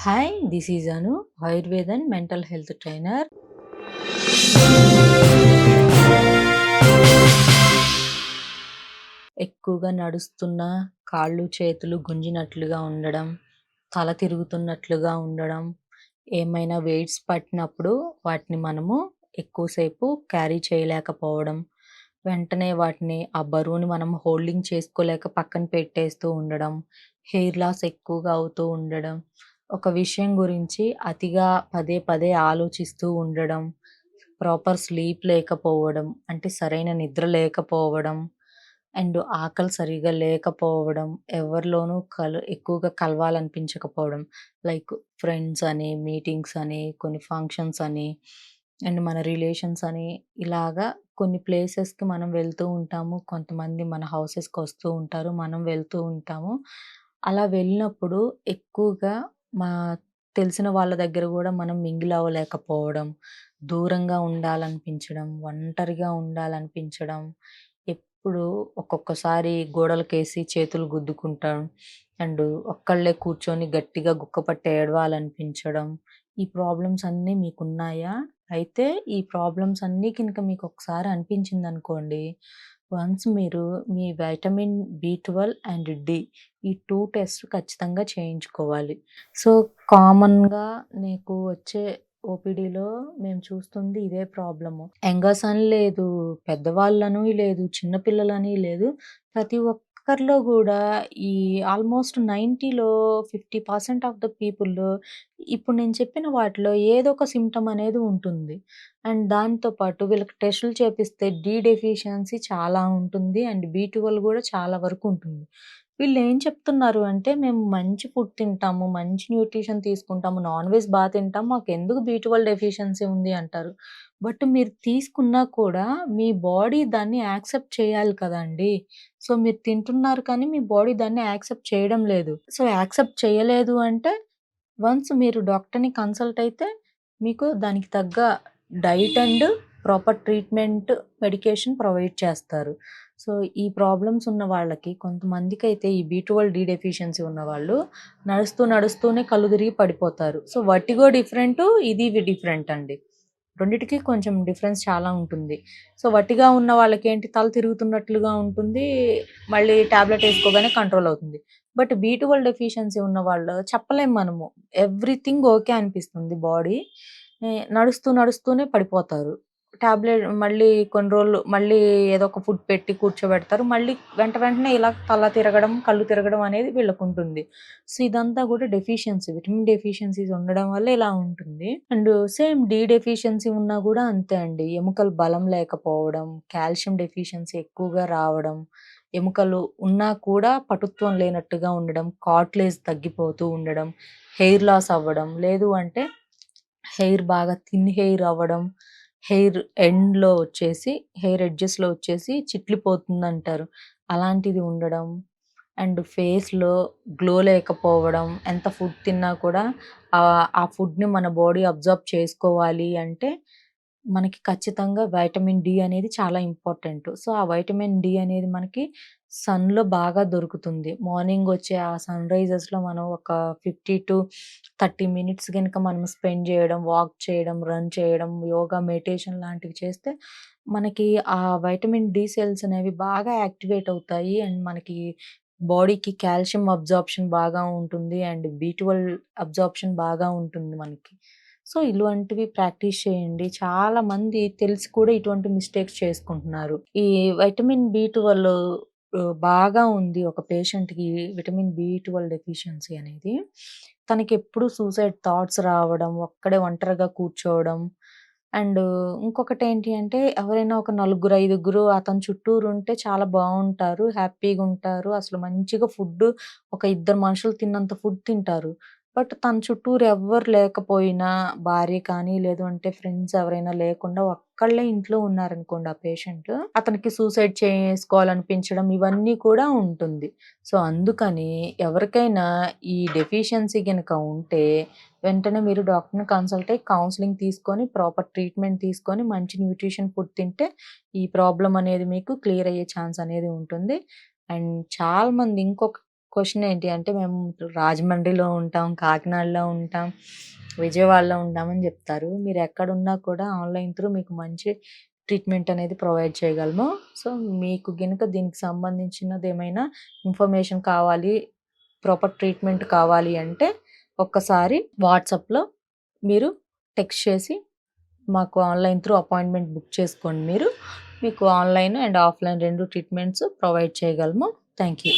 Hi, this is Anu, Ayurvedan mental health trainer. ఎక్కువగా నడుస్తున్నా కాళ్ళు, చేతులు గుంజినట్లుగా ఉండడం, తల తిరుగుతున్నట్లుగా ఉండడం, ఏమైనా వెయిట్స్ పట్టినప్పుడు వాటిని మనము ఎక్కువసేపు క్యారీ చేయలేకపోవడం, వెంటనే వాటిని ఆ బరువుని మనం హోల్డింగ్ చేసుకోలేక పక్కన పెట్టేస్తూ ఉండడం, హెయిర్ లాస్ ఎక్కువగా అవుతూ ఉండడం, ఒక విషయం గురించి అతిగా పదే పదే ఆలోచిస్తూ ఉండడం, ప్రాపర్ స్లీప్ లేకపోవడం, అంటే సరైన నిద్ర లేకపోవడం, అండ్ ఆకలి సరిగ్గా లేకపోవడం, ఎవరిలోనూ ఎక్కువగా కలవాలనిపించకపోవడం. లైక్ ఫ్రెండ్స్ అని, మీటింగ్స్ అని, కొన్ని ఫంక్షన్స్ అని, అండ్ మన రిలేషన్స్ అని, ఇలాగా కొన్ని ప్లేసెస్‌కి మనం వెళ్తూ ఉంటాము. కొంతమంది మన హౌసెస్‌కి వస్తూ ఉంటారు. మనం వెళ్తూ ఉంటాము. అలా వెళ్ళినప్పుడు ఎక్కువగా మా తెలిసిన వాళ్ళ దగ్గర గూడా మనం మింగిల్ అవ్వలేకపోవడం, దూరంగా ఉండాలనిపించడం, ఒంటరిగా ఉండాలనిపించడం, ఎప్పుడు ఒక్కొక్కసారి గోడలకేసి చేతులు గుద్దుకుంటాం. అండ్ ఒక్కళ్ళే కూర్చొని గట్టిగా గుక్కపట్టి ఏడవాలనిపించడం. ఈ ప్రాబ్లమ్స్ అన్నీ మీకున్నాయా? అయితే ఈ ప్రాబ్లమ్స్ అన్నీ కినక మీకొకసారి అనిపించిందనుకోండి, వన్స్ మీరు మీ వైటమిన్ బి12 అండ్ డి ఈ 2 టెస్ట్ ఖచ్చితంగా చేయించుకోవాలి. సో, కామన్‌గా నీకు వచ్చే ఓపీడీలో మేము చూస్తుంది ఇదే ప్రాబ్లము. యంగర్స్ అని లేదు, పెద్దవాళ్ళని లేదు, చిన్న పిల్లలని లేదు. ప్రతి ఒక్కరిలో గూడా ఈ ఆల్‌మోస్ట్ 90లో 50% ఆఫ్ ద పీపుల్ ఇప్పుడు నేను చెప్పిన వాటిలో ఏదో ఒక సింప్టమ్ అనేది ఉంటుంది. అండ్ దాంతో పాటు వీళ్ళకి టెస్టులు చేపిస్తే డి డెఫిషియన్సీ చాలా ఉంటుంది. అండ్ బి12 గూడా చాలా వరకు ఉంటుంది. వీళ్ళేం చెప్తున్నారు అంటే, మేము మంచి ఫుడ్ తింటాము, మంచి న్యూట్రిషన్ తీసుకుంటాము, నాన్ వెజ్ తింటాము, మాకెందుకు బి12 డెఫిషియన్సీ ఉంది అంటారు. బట్ మీరు తీసుకున్నా కూడా మీ బాడీ దాన్ని యాక్సెప్ట్ చేయాలి కదండీ! సో, మీరు తింటున్నారు కానీ మీ బాడీ దాన్ని యాక్సెప్ట్ చేయడం లేదు. సో, యాక్సెప్ట్ చేయలేదు అంటే వన్స్ మీరు డాక్టర్‌ని కన్సల్ట్ అయితే మీకు దానికి తగ్గ diet and proper treatment, medication provide చేస్తారు. సో, ఈ ప్రాబ్లమ్స్ ఉన్న వాళ్ళకి కొంతమందికైతే ఈ బి12 డి డెఫిషియన్సీ ఉన్నవాళ్ళు నడుస్తూనే కళ్ళు తిరిగి పడిపోతారు. సో, వర్టిగో డిఫరెంటు, ఇది డిఫరెంట్ అండి. రెండిటికి కొంచెం డిఫరెన్స్ చాలా ఉంటుంది. సో, వట్టిగా ఉన్న వాళ్ళకేంటి తల తిరుగుతున్నట్లుగా ఉంటుంది. మళ్ళీ టాబ్లెట్ ఏసుకోగానే కంట్రోల్ అవుతుంది. బట్ బి12 డెఫిషియన్సీ ఉన్న వాళ్ళు చెప్పలేం మనము. ఎవ్రీథింగ్ ఓకే అనిపిస్తుంది బాడీ. నడుస్తూనే పడిపోతారు. మళ్ళీ కొన్ని రోజులు మళ్ళీ ఏదో ఒక ఫుడ్ పెట్టి కూర్చోబెడతారు. మళ్ళీ వెంటనే ఇలా తల తిరగడం, కళ్ళు తిరగడం అనేది వీళ్ళకుంటుంది. సో, ఇదంతా కూడా డెఫిషియన్సీ. విటమిన్ డెఫిషియన్సీస్ ఉండడం వల్ల ఇలా ఉంటుంది. అండ్ సేమ్ డి డెఫిషియన్సీ ఉన్నా కూడా అంతే అండి. ఎముకలు బలం లేకపోవడం, కాల్షియం డెఫిషియన్సీ ఎక్కువగా రావడం, ఎముకలు ఉన్నా కూడా పటుత్వం లేనట్టుగా ఉండడం, కార్టిలేజ్ తగ్గిపోతూ ఉండడం, హెయిర్ లాస్ అవ్వడం, లేదు అంటే హెయిర్ బాగా థిన్ హెయిర్ అవ్వడం, హెయిర్ ఎండ్‌లో వచ్చేసి హెయిర్ ఎడ్జెస్‌లో వచ్చేసి చిట్లిపోతుందంటారు. అలాంటిది ఉండడం. అండ్ ఫేస్‌లో గ్లో లేకపోవడం. ఎంత ఫుడ్ తిన్నా కూడా ఆ ఫుడ్‌ని మన బాడీ అబ్జార్బ్ చేసుకోవాలి అంటే, మనకి ఖచ్చితంగా వైటమిన్ డి అనేది చాలా ఇంపార్టెంట్. సో, ఆ వైటమిన్ డి అనేది మనకి సన్‌లో బాగా దొరుకుతుంది. మార్నింగ్ వచ్చే ఆ సన్‌రైజెస్‌లో మనం ఒక 50-30 మినిట్స్ గనుక మనం స్పెండ్ చేయడం, వాక్ చేయడం, రన్ చేయడం, యోగా, మెడిటేషన్ లాంటివి చేస్తే మనకి ఆ వైటమిన్ డి సెల్స్ అనేవి బాగా యాక్టివేట్ అవుతాయి. అండ్ మనకి బాడీకి కాల్షియం అబ్జార్ప్షన్ బాగా ఉంటుంది. అండ్ బి12 అబ్జార్ప్షన్ బాగా ఉంటుంది మనకి. సో, ఇటువంటివి ప్రాక్టీస్ చేయండి. చాలా మంది తెలిసి కూడా ఇటువంటి మిస్టేక్స్ చేసుకుంటున్నారు. ఈ వైటమిన్ బి12 బాగా ఉంది ఒక పేషెంట్‌కి విటమిన్ బి12 డెఫిషియన్సీ అనేది. తనకెప్పుడు సూసైడ్ థాట్స్ రావడం, ఒక్కడే ఒంటరిగా కూర్చోవడం. అండ్ ఇంకొకటేంటి అంటే ఎవరైనా ఒక నలుగురు, ఐదుగురు అతని చుట్టూరుంటే చాలా బావుంటారు. హ్యాపీగుంటారు. అసలు మంచిగా ఒక ఇద్దరు మనుషులు తిన్నంత ఫుడ్ తింటారు. బట్ తన చుట్టూరు ఎవ్వరు లేకపోయినా భార్య కానీ, లేదు అంటే ఫ్రెండ్స్ ఎవరైనా లేకుండా ఒక్కళ్ళే ఇంట్లో ఉన్నారనుకోండి ఆ పేషెంట్. అతనికి సూసైడ్ చేసుకోవాలనిపించడం ఇవన్నీ కూడా ఉంటుంది. సో, అందుకని ఎవరికైనా ఈ డెఫిషియన్సీ గనక ఉంటే వెంటనే మీరు డాక్టర్‌ని కన్సల్ట్ అయ్యి కౌన్సెలింగ్ తీసుకొని, ప్రాపర్ ట్రీట్మెంట్ తీసుకొని, మంచి న్యూట్రిషన్ ఫుడ్ తింటే ఈ ప్రాబ్లమ్ అనేది మీకు క్లియర్ అయ్యే ఛాన్స్ అనేది ఉంటుంది. అండ్ చాలా మంది క్వెషన్ ఏంటి అంటే మేము రాజమండ్రిలో ఉంటాం, కాకినాడలో ఉంటాం, విజయవాడలో ఉంటామని జెప్తారు. మీరెక్కడున్నా కూడా ఆన్‌లైన్ త్రూ మీకు మంచి ట్రీట్మెంట్ అనేది ప్రొవైడ్ చేయగలము. సో, మీకు గనుక దీనికి సంబంధించినదేమైనా ఇన్ఫర్మేషన్ కావాలి, ప్రాపర్ ట్రీట్మెంట్ కావాలి అంటే ఒక్కసారి వాట్సాప్‌లో మీరు టెక్స్ట్ చేసి మాకు ఆన్‌లైన్ త్రూ అపాయింట్‌మెంట్ బుక్ చేసుకోండి మీరు. మీకు online and offline 2 treatments provide చేయగలము. Thank you.